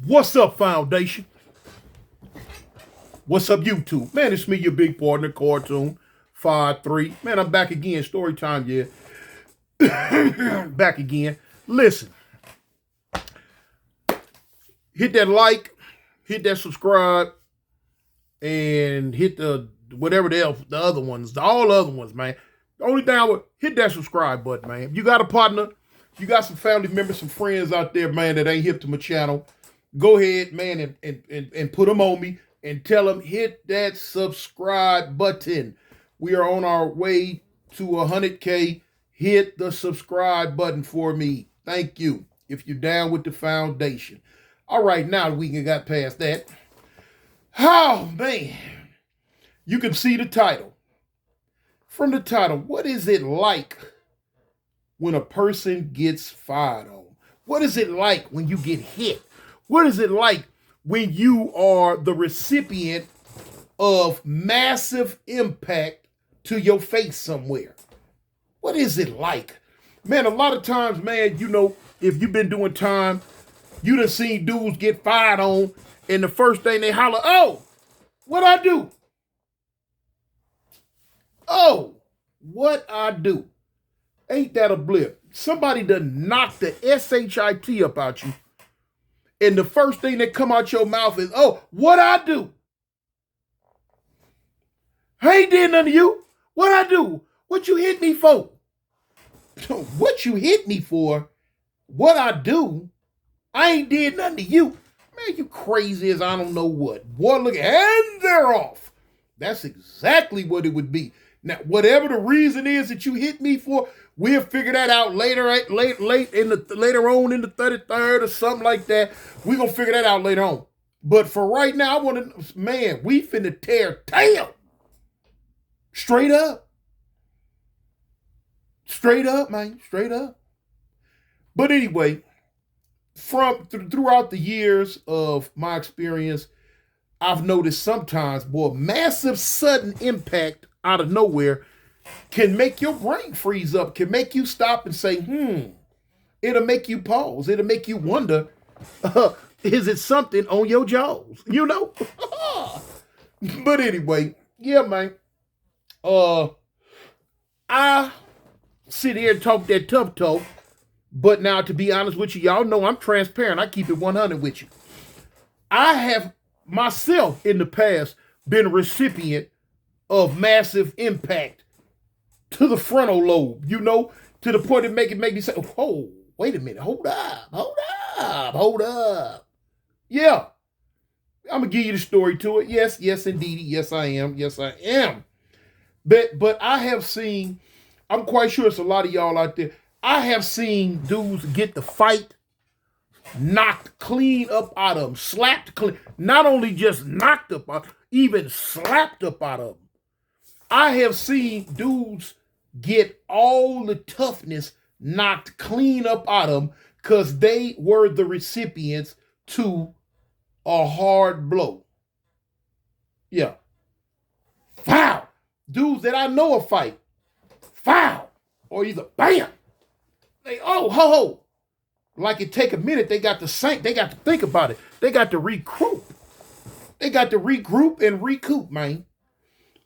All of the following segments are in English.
What's up, Foundation? What's up, YouTube? Man, it's me, your big partner, Cartoon 5-3. Man, I'm back again. Story time, yeah. Back again. Listen, hit that like, hit that subscribe, and hit the whatever the other ones, all the other ones, man. The only thing I would hit that subscribe button, man. If you got a partner, you got some family members, some friends out there, man, that ain't hip to my channel, go ahead, man, and put them on me and tell them hit that subscribe button. We are on our way to 100K. Hit the subscribe button for me. Thank you. If you're down with the foundation. All right, now we can got past that. Oh, man. You can see the title. From the title, what is it like when a person gets fired on? What is it like when you get hit? What is it like when you are the recipient of massive impact to your face somewhere? What is it like? Man, a lot of times, man, you know, if you've been doing time, you done seen dudes get fired on, and the first thing they holler, oh, what I do? Oh, what I do? Ain't that a blip? Somebody done knocked the SHIT up out you, and the first thing that come out your mouth is, oh, what I do? I ain't did nothing to you. What I do? What you hit me for? What you hit me for? What I do? I ain't did nothing to you. Man, you crazy as I don't know what. Boy, look, and they're off. That's exactly what it would be. Now, whatever the reason is that you hit me for, we'll figure that out later, later on in the 33rd or something like that. We're gonna figure that out later on. But for right now, I want to, man, we finna tear tail. Straight up. Straight up, man. Straight up. But anyway, throughout the years of my experience, I've noticed sometimes, boy, massive sudden impact out of nowhere can make your brain freeze up, can make you stop and say, it'll make you pause. It'll make you wonder, is it something on your jaws? You know? But anyway, yeah, man. I sit here and talk that tough talk, but now to be honest with you, y'all know I'm transparent. I keep it 100 with you. I have myself in the past been a recipient of massive impact to the frontal lobe, you know, to the point that make me say, oh, wait a minute, hold up. Yeah, I'm gonna give you the story to it. Yes, indeed. Yes, I am. But I have seen, I'm quite sure it's a lot of y'all out there, I have seen dudes get the fight knocked clean up out of them, slapped clean, not only just knocked up out, even slapped up out of them. I have seen dudes get all the toughness knocked clean up out of them because they were the recipients to a hard blow. Yeah. Foul. Dudes that I know are fight. Foul. Or either bam. They, oh, ho. Like it take a minute, they got to think, they got to think about it. They got to regroup. They got to regroup and recoup, man.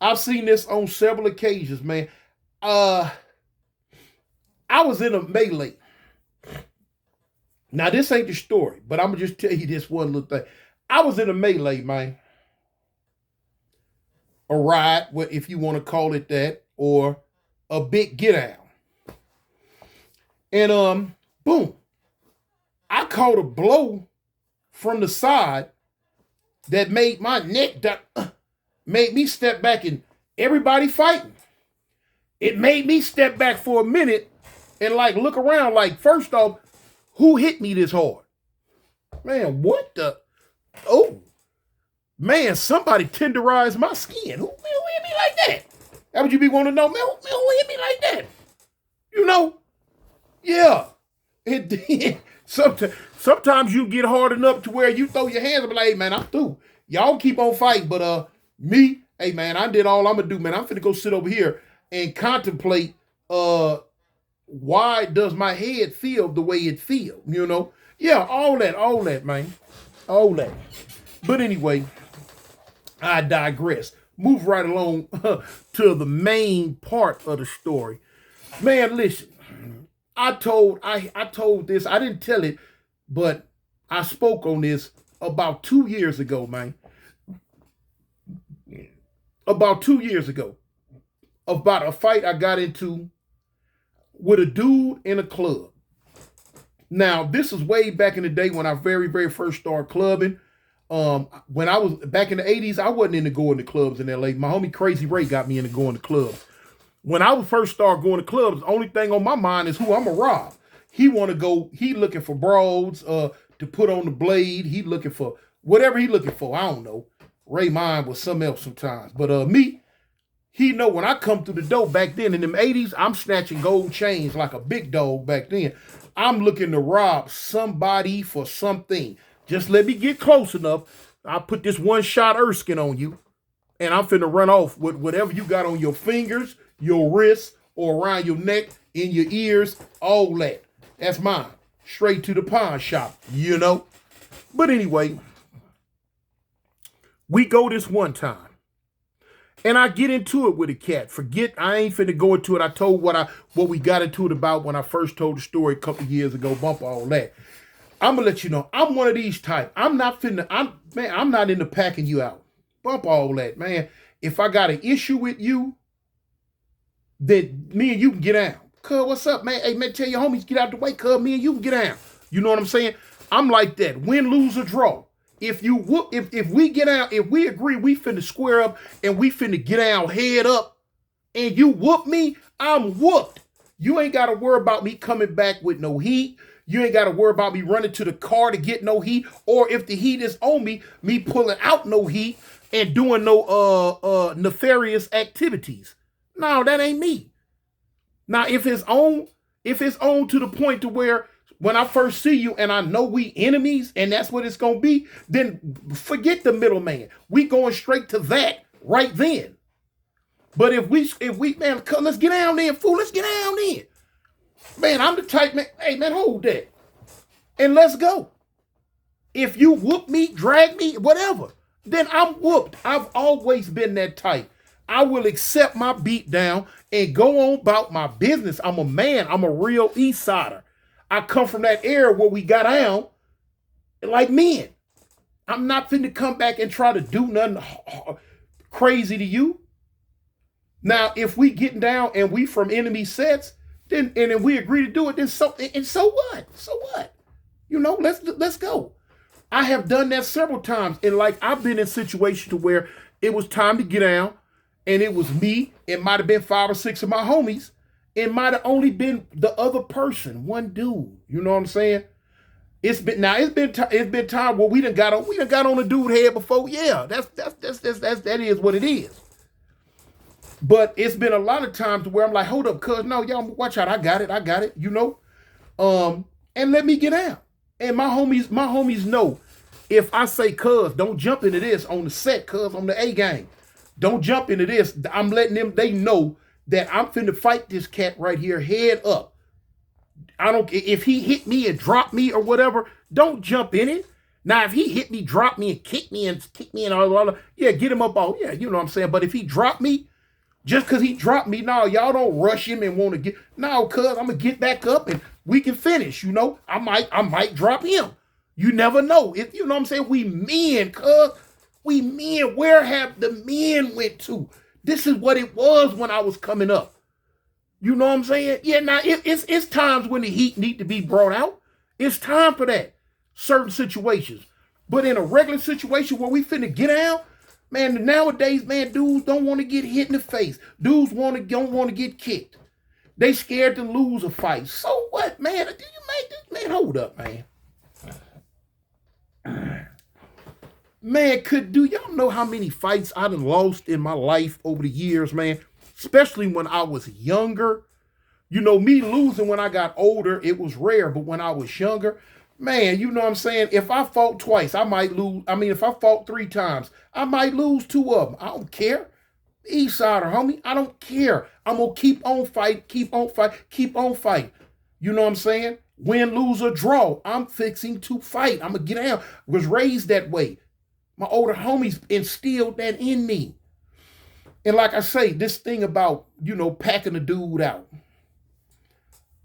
I've seen this on several occasions, man. I was in a melee. Now, this ain't the story, but I'm going to just tell you this one little thing. I was in a melee, man. A riot, if you want to call it that, or a big get out. And boom. I caught a blow from the side that made my neck, made me step back and everybody fighting. It made me step back for a minute and like look around like, first off, who hit me this hard? Man, what the? Oh, man, somebody tenderized my skin. Who hit me like that? That would you be wanting to know, man, who hit me like that? You know? Yeah. Sometimes you get hard enough to where you throw your hands up like, hey, man, I'm through. Y'all keep on fighting, but me, hey, man, I did all I'm going to do, man. I'm finna go sit over here and contemplate why does my head feel the way it feels, you know? Yeah, all that, man. All that. But anyway, I digress. Move right along to the main part of the story. Man, listen. I told this. I didn't tell it, but I spoke on this about 2 years ago, man. About 2 years ago. About a fight I got into with a dude in a club. Now, this is way back in the day when I very, very first started clubbing. When I was back in the 80s, I wasn't into going to clubs in LA. My homie Crazy Ray got me into going to clubs. When I first started going to clubs, the only thing on my mind is who I'm gonna rob. He wanna go, he looking for broads to put on the blade. He looking for whatever he looking for. I don't know. Ray mine was something else sometimes. But me, he know when I come through the door back then in them 80s, I'm snatching gold chains like a big dog back then. I'm looking to rob somebody for something. Just let me get close enough. I'll put this one shot Erskine on you, and I'm finna run off with whatever you got on your fingers, your wrists, or around your neck, in your ears, all that. That's mine. Straight to the pawn shop, you know? But anyway, we go this one time. And I get into it with a cat. Forget, I ain't finna go into it. I told what we got into it about when I first told the story a couple years ago. Bump all that. I'm gonna let you know, I'm one of these type. I'm not into packing you out. Bump all that, man. If I got an issue with you, then me and you can get down. Cuz, what's up, man? Hey, man, tell your homies, get out the way, cuz, me and you can get down. You know what I'm saying? I'm like that. Win, lose, or draw. If we get out, if we agree we finna square up and we finna get down head up and you whoop me, I'm whooped. You ain't gotta worry about me coming back with no heat. You ain't gotta worry about me running to the car to get no heat, or if the heat is on me, me pulling out no heat and doing no nefarious activities. No, that ain't me. Now, if it's on to the point to where when I first see you and I know we enemies and that's what it's gonna be, then forget the middleman. We going straight to that right then. But if we man, let's get down there, fool. Let's get down there. Man, I'm the type, man. Hey, man, hold that. And let's go. If you whoop me, drag me, whatever, then I'm whooped. I've always been that type. I will accept my beat down and go on about my business. I'm a man. I'm a real East Sider. I come from that era where we got down like men. I'm not finna come back and try to do nothing crazy to you. Now, if we getting down and we from enemy sets, then and if we agree to do it, then so what? So what? You know, let's go. I have done that several times, and like I've been in situations to where it was time to get down, and it was me. It might have been 5 or 6 of my homies. It might have only been the other person, one dude. You know what I'm saying? It's been time where we done got on a dude head before. Yeah, that is what it is. But it's been a lot of times where I'm like, hold up, cuz, no, y'all watch out. I got it, you know? And let me get out. And my homies know if I say, cuz, don't jump into this on the set, cuz, on the A game. Don't jump into this. I'm letting them, they know that I'm finna fight this cat right here, head up. If he hit me and drop me or whatever, don't jump in it. Now, if he hit me, drop me, and kick me and all, yeah, get him up all, yeah, you know what I'm saying? But if he drop me, just because he dropped me, no, y'all don't rush him and want to get, no, cuz, I'm going to get back up and we can finish, you know? I might drop him. You never know. If you know what I'm saying? We men, cuz. We men. Where have the men went to? This is what it was when I was coming up. You know what I'm saying? Yeah, now it's times when the heat need to be brought out. It's time for that. Certain situations. But in a regular situation where we finna get out, man, nowadays, man, dudes don't want to get hit in the face. Dudes don't want to get kicked. They scared to lose a fight. So what, man? Do you make this? Man, hold up, man. Man, do y'all know how many fights I done lost in my life over the years, man? Especially when I was younger. You know, me losing when I got older, it was rare. But when I was younger, man, you know what I'm saying? If I fought twice, I might lose. I mean, if I fought 3 times, I might lose 2 of them. I don't care. East Sider, homie, I don't care. I'm going to keep on fight. You know what I'm saying? Win, lose, or draw, I'm fixing to fight. I'm going to get out. Was raised that way. My older homies instilled that in me. And like I say, this thing about, packing a dude out.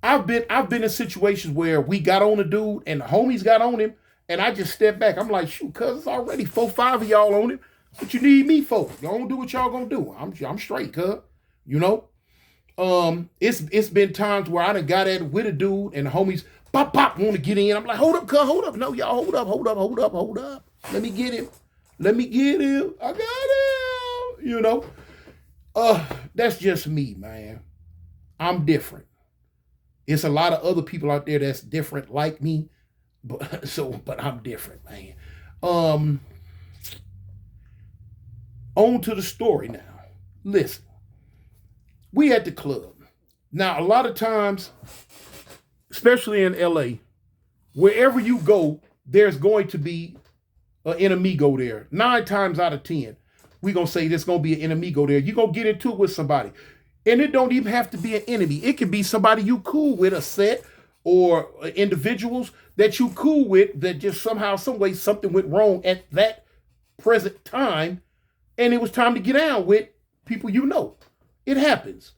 I've been in situations where we got on a dude and the homies got on him, and I just stepped back. I'm like, shoot, cuz it's already 4, 5 of y'all on him. What you need me for? Y'all don't do what y'all gonna do. I'm straight, cuz. It's been times where I done got at it with a dude and the homies pop want to get in. I'm like, hold up, cuz, hold up. No, y'all hold up. Let me get him. I got him. That's just me, man. I'm different. It's a lot of other people out there that's different like me, but I'm different, man. On to the story now. Listen, we at the club. Now, a lot of times, especially in LA, wherever you go, there's going to be an enemigo there. 9 times out of 10, we're going to say there's going to be an enemigo there. You're going to get into it with somebody. And it don't even have to be an enemy. It could be somebody you cool with, a set or individuals that you cool with that just somehow, some way, something went wrong at that present time. And it was time to get down with people you know. It happens.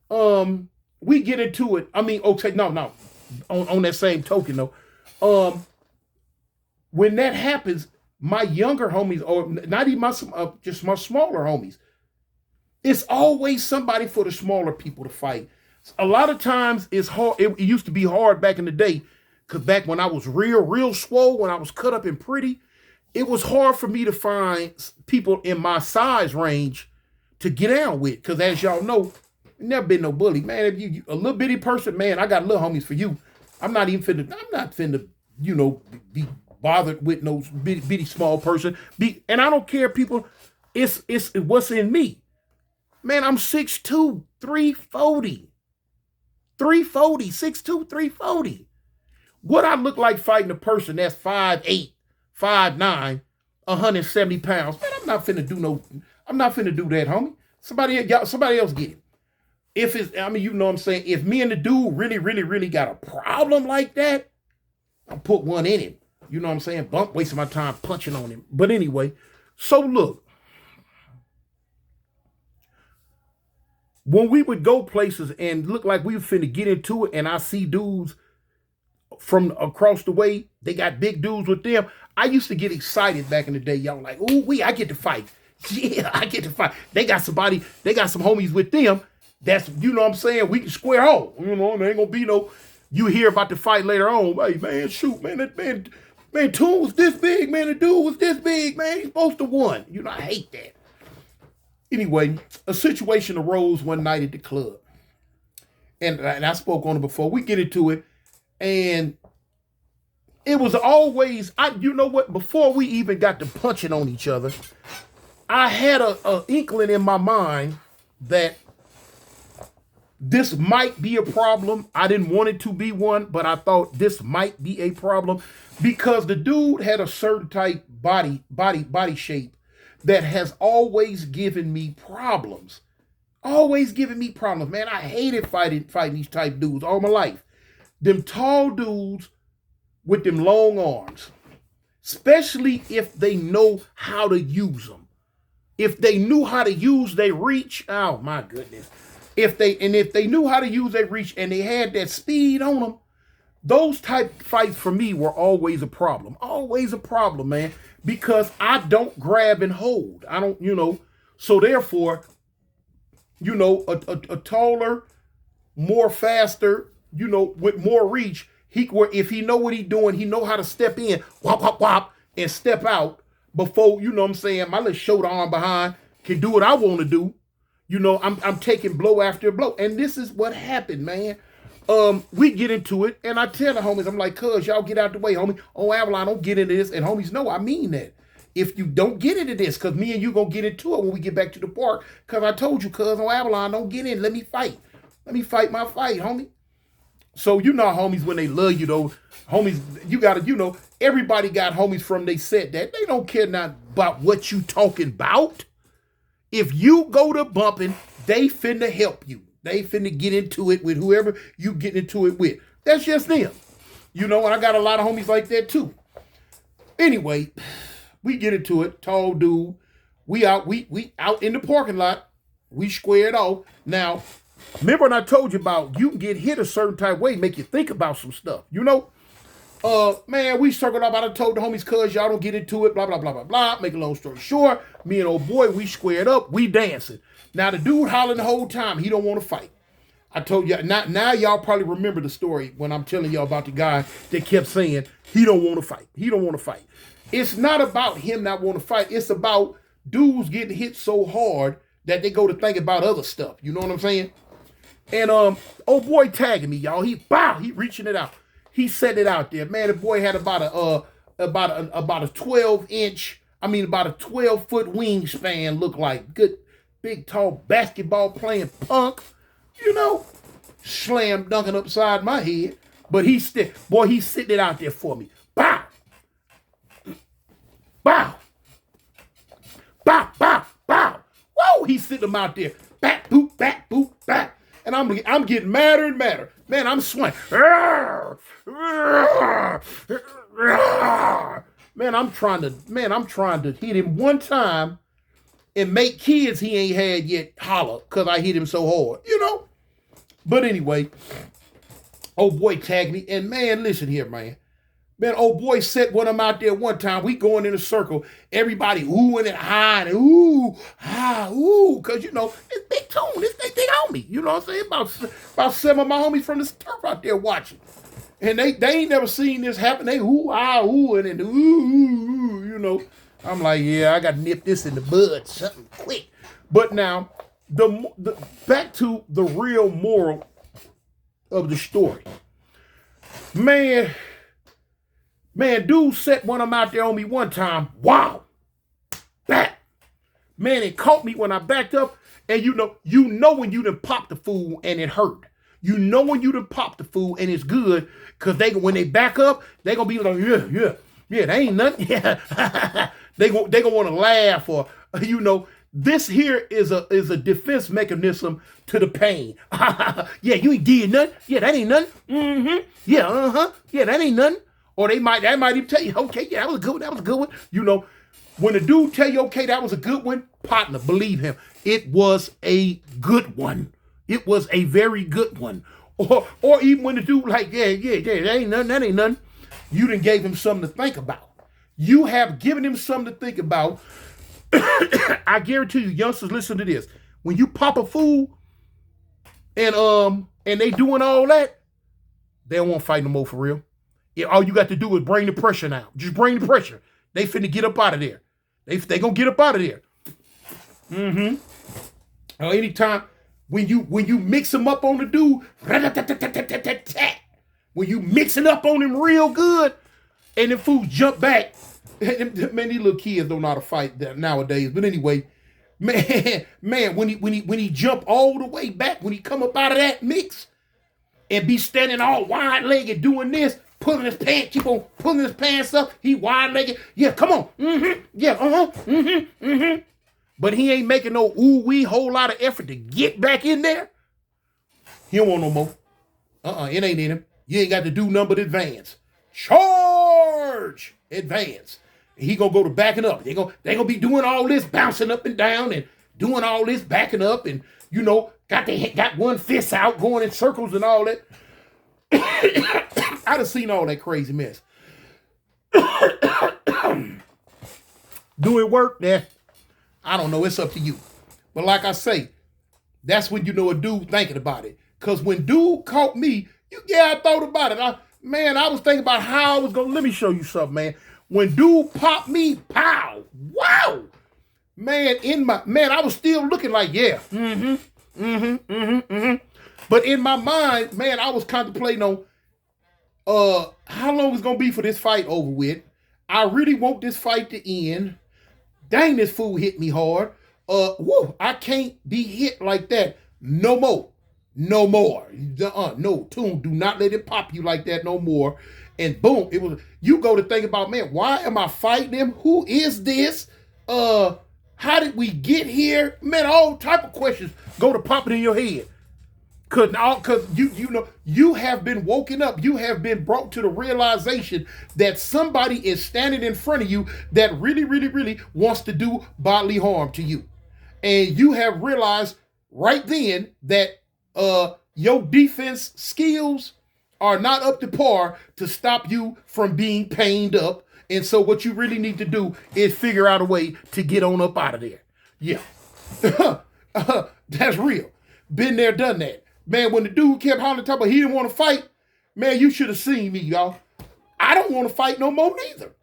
We get into it. I mean, okay, no. On that same token, though. When that happens, my younger homies, or not even just my smaller homies, it's always somebody for the smaller people to fight. A lot of times it's hard. It used to be hard back in the day, because back when I was real swole, when I was cut up and pretty, it was hard for me to find people in my size range to get down with. Because as y'all know, never been no bully. Man, if you a little bitty person, man, I got little homies for you. I'm not finna, be bothered with no bitty small person. And I don't care, people, it's what's in me. Man, I'm 6'2", 340. 6'2", 340. What I look like fighting a person that's 5'8", 5'9", 170 pounds. Man, I'm not finna do that, homie. Somebody else get it. If what I'm saying? If me and the dude really got a problem like that, I'll put one in him. You know what I'm saying? Wasting my time punching on him. But anyway, so look. When we would go places and look like we were finna get into it, and I see dudes from across the way, they got big dudes with them, I used to get excited back in the day. Y'all like, ooh, I get to fight. Yeah, I get to fight. They got some homies with them. That's, you know what I'm saying, we can square off. There ain't gonna be no, you hear about the fight later on. Hey, man, shoot, man, that man, Toon was this big, man, the dude was this big, man, he's supposed to win. I hate that. Anyway, a situation arose one night at the club. And I spoke on it before. We get into it. And it was always, before we even got to punching on each other, I had a inkling in my mind that this might be a problem. I didn't want it to be one, but I thought this might be a problem because the dude had a certain type body shape that has always given me problems. Man. I hated fighting these type dudes all my life. Them tall dudes with them long arms, especially if they know how to use them. If they knew how to use their reach, oh my goodness. If they knew how to use their reach and they had that speed on them, those type fights for me were always a problem. Always a problem, man. Because I don't grab and hold. I don't, so therefore, a taller, more faster, with more reach, if he know what he doing, he know how to step in, whop, and step out before, you know what I'm saying, my little shoulder arm behind can do what I want to do. I'm taking blow after blow. And this is what happened, man. We get into it, and I tell the homies, I'm like, cuz, y'all get out the way, homie. Oh, Avalon, don't get into this. And homies, no, I mean that. If you don't get into this, because me and you going to get into it when we get back to the park, because I told you, cuz, on Avalon, don't get in. Let me fight. Let me fight my fight, homie. So, homies, when they love you, though, homies, you got to, everybody got homies from they set that. They don't care not about what you talking about. If you go to bumping, they finna help you. They finna get into it with whoever you get into it with. That's just them. You know, and I got a lot of homies like that too. Anyway, we get into it. Tall dude. We out in the parking lot. We squared off. Now, remember when I told you about you can get hit a certain type of way, make you think about some stuff. You know? Man, we circled up. I done told the homies, cuz y'all don't get into it, blah, blah, blah, blah, blah. Make a long story short, me and old boy, we squared up, we dancing. Now, the dude hollering the whole time, he don't want to fight. I told you, now y'all probably remember the story when I'm telling y'all about the guy that kept saying, he don't want to fight. He don't want to fight. It's not about him not wanting to fight. It's about dudes getting hit so hard that they go to think about other stuff. You know what I'm saying? And old boy tagging me, y'all. He reaching it out. He set it out there. Man, the boy had about a 12-inch, about a 12-foot wingspan, look like. Good, big, tall basketball playing punk, you know, slam dunking upside my head. But he's sitting it out there for me. Bow. Bow. Bow, bow, bow. Whoa, he's sitting him out there. Back, boop, back. And I'm getting madder and madder. Man, I'm swinging. Man, I'm trying to hit him one time and make kids he ain't had yet holler because I hit him so hard, you know? But anyway, old boy tagged me. And man, listen here, man. Man, old boy set one of them out there one time. We going in a circle. Everybody oohing and high and ooh, ah, ooh. Because, you know, it's big tune. It's they homie. You know what I'm saying? About 7 of my homies from the turf out there watching. And they ain't never seen this happen. They ooh, ah, ooh, and then ooh, you know. I'm like, yeah, I got to nip this in the bud. Something quick. But now, the back to the real moral of the story. Man, dude set one of them out there on me one time. Wow. Back. Man, it caught me when I backed up. And you know when you done popped the fool and it hurt. You know when you done popped the fool and it's good. Because when they back up, they going to be like, yeah, they ain't nothing. Yeah. they gonna want to laugh or, you know. This here is a defense mechanism to the pain. Yeah, you ain't did nothing. Yeah, that ain't nothing. Mm-hmm. Yeah, yeah, that ain't nothing. Or they might even tell you, okay, yeah, that was a good one. You know, when a dude tell you, okay, that was a good one, partner, believe him. It was a good one. It was a very good one. Or even when the dude like, yeah, that ain't nothing. You done gave him something to think about. You have given him something to think about. I guarantee you, youngsters, listen to this. When you pop a fool and they doing all that, they don't want to fight no more for real. All you got to do is bring the pressure now. Just bring the pressure. They finna get up out of there. They gonna get up out of there. Mm-hmm. Or anytime when you mix them up on the dude, when you mix it up on him real good, and the fools jump back. Man, these little kids don't know how to fight nowadays. But anyway, man, when he jump all the way back, when he come up out of that mix and be standing all wide-legged doing this, pulling his pants, keep on pulling his pants up. He wide-legged. Yeah, come on. Mm-hmm. Yeah, mm-hmm. But he ain't making no ooh-wee whole lot of effort to get back in there. He don't want no more. It ain't in him. You ain't got to do nothing but advance. Charge! Advance. He gonna go to backing up. They gonna be doing all this, bouncing up and down and doing all this, backing up, and you know, got one fist out, going in circles and all that. I done seen all that crazy mess. Do it work? Yeah. I don't know. It's up to you. But like I say, that's when you know a dude thinking about it. Because when dude caught me, I thought about it. I was thinking about how I was going to... Let me show you something, man. When dude popped me, pow, wow. Man, I was still looking like, yeah. But in my mind, man, I was contemplating on how long it's going to be for this fight over with. I really want this fight to end. Dang, this fool hit me hard. I can't be hit like that no more. No more. No, Tune, do not let it pop you like that no more. And boom, you go to think about, man, why am I fighting him? Who is this? How did we get here? Man, all type of questions go to popping in your head. Cause you know you have been woken up. You have been brought to the realization that somebody is standing in front of you that really, really, really wants to do bodily harm to you, and you have realized right then that your defense skills are not up to par to stop you from being pained up. And so what you really need to do is figure out a way to get on up out of there. Yeah. That's real. Been there, done that. Man, when the dude kept hollering talking about he didn't want to fight, man, you should have seen me, y'all. I don't want to fight no more neither.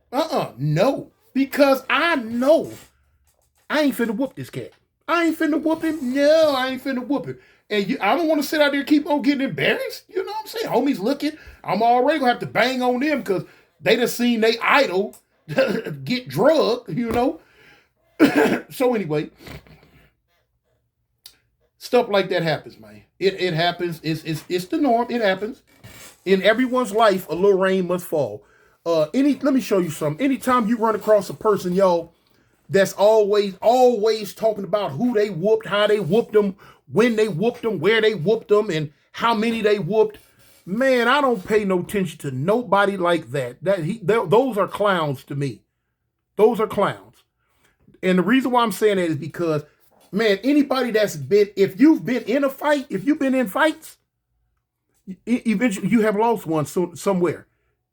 No. Because I know I ain't finna whoop this cat. I ain't finna whoop him. No, I ain't finna whoop him. And I don't want to sit out there and keep on getting embarrassed. You know what I'm saying? Homies looking. I'm already going to have to bang on them because they done seen they idol get drugged, you know? So anyway, stuff like that happens, man. It happens. It's the norm. It happens. In everyone's life, a little rain must fall. Let me show you something. Anytime you run across a person, y'all, that's always talking about who they whooped, how they whooped them, when they whooped them, where they whooped them, and how many they whooped. Man, I don't pay no attention to nobody like that. Those are clowns to me. Those are clowns. And the reason why I'm saying that is because, man, anybody that's been, if you've been in a fight, if you've been in fights, eventually you have lost one somewhere.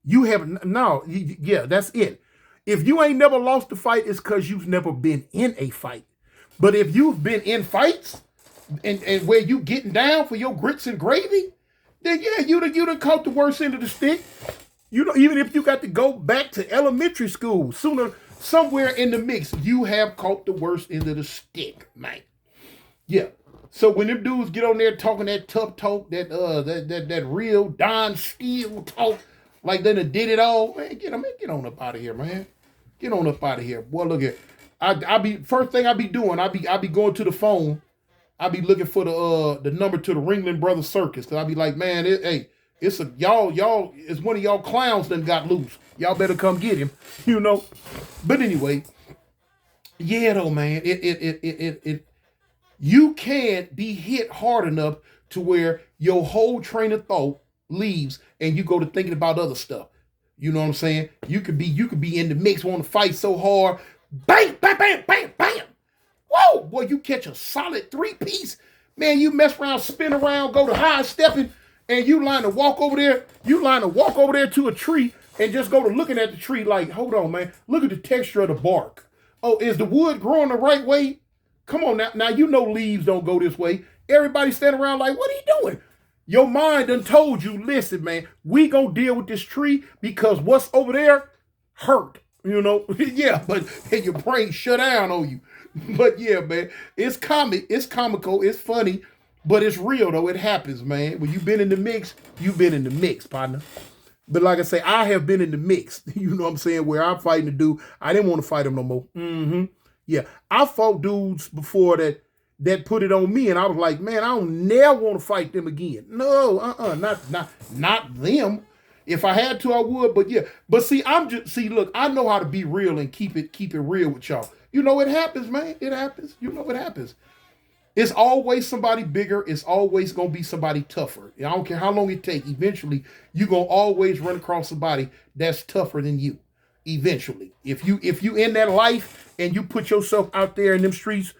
You have, no, yeah, that's it. If you ain't never lost a fight, it's because you've never been in a fight. But if you've been in fights and where you getting down for your grits and gravy, then yeah, you done caught the worst end of the stick. You know, even if you got to go back to elementary school, somewhere in the mix, you have caught the worst end of the stick, man. Yeah. So when them dudes get on there talking that tough talk, that real Don Steele talk, like they done did it all, man, get on up out of here, man. Get on up out of here. Boy, look here. First thing I be doing, I be going to the phone. I be looking for the number to the Ringling Brothers Circus. Cause I be like, man, it's one of y'all clowns that got loose. Y'all better come get him, you know. But anyway, yeah, though, man, you can't be hit hard enough to where your whole train of thought leaves and you go to thinking about other stuff. You know what I'm saying? You could be in the mix, want to fight so hard, bang, bang, bang, bang, bang. Whoa, boy, you catch a solid 3-piece. Man, you mess around, spin around, go to high stepping, and you line to walk over there to a tree and just go to looking at the tree like, hold on, man, look at the texture of the bark. Oh, is the wood growing the right way? Come on now. Now you know leaves don't go this way. Everybody standing around like, what are you doing? Your mind done told you, listen, man, we gonna deal with this tree because what's over there hurt. You know? Yeah, but hey, your brain shut down on you. But yeah, man, it's comical, it's funny, but it's real though. It happens, man. When you've been in the mix, you've been in the mix, partner. But like I say, I have been in the mix. You know what I'm saying? Where I'm fighting a dude, I didn't want to fight him no more. Mm-hmm. Yeah, I fought dudes before that put it on me, and I was like, man, I don't never want to fight them again. No, not them. If I had to, I would. But yeah, but see, look, I know how to be real and keep it real with y'all. You know, it happens, man. It happens. You know, it happens. It's always somebody bigger. It's always going to be somebody tougher. I don't care how long it takes. Eventually, you're going to always run across somebody that's tougher than you. Eventually. If you in that life and you put yourself out there in them streets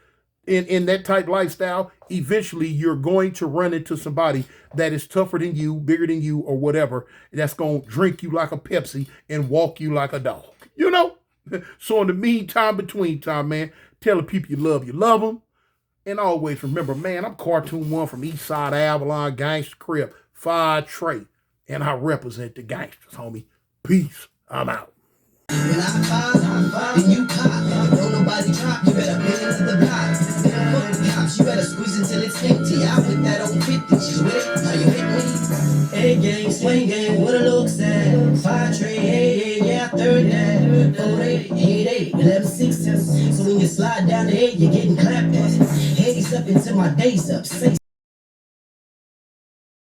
in that type lifestyle, eventually you're going to run into somebody that is tougher than you, bigger than you, or whatever, that's going to drink you like a Pepsi and walk you like a dog. You know? So in the meantime, between time, man, tell the people you love them. And always remember, man, I'm Cartoon One from Eastside Avalon, Gangster Crib, 5 Trey. And I represent the gangsters, homie. Peace. I'm out. When I fall, then you pop. Don't nobody drop, you better pay into the block. Then fuck the cops, you better squeeze until it's empty. I put that on 50, you with it? Are you hit me? Hey gang, swing gang, what it looks at. 5 Trey, hey, yeah, 30 that. 4-8, 8-8, 11-6. So when you slide down the 8, you're getting clapped at. Heads up until my days up.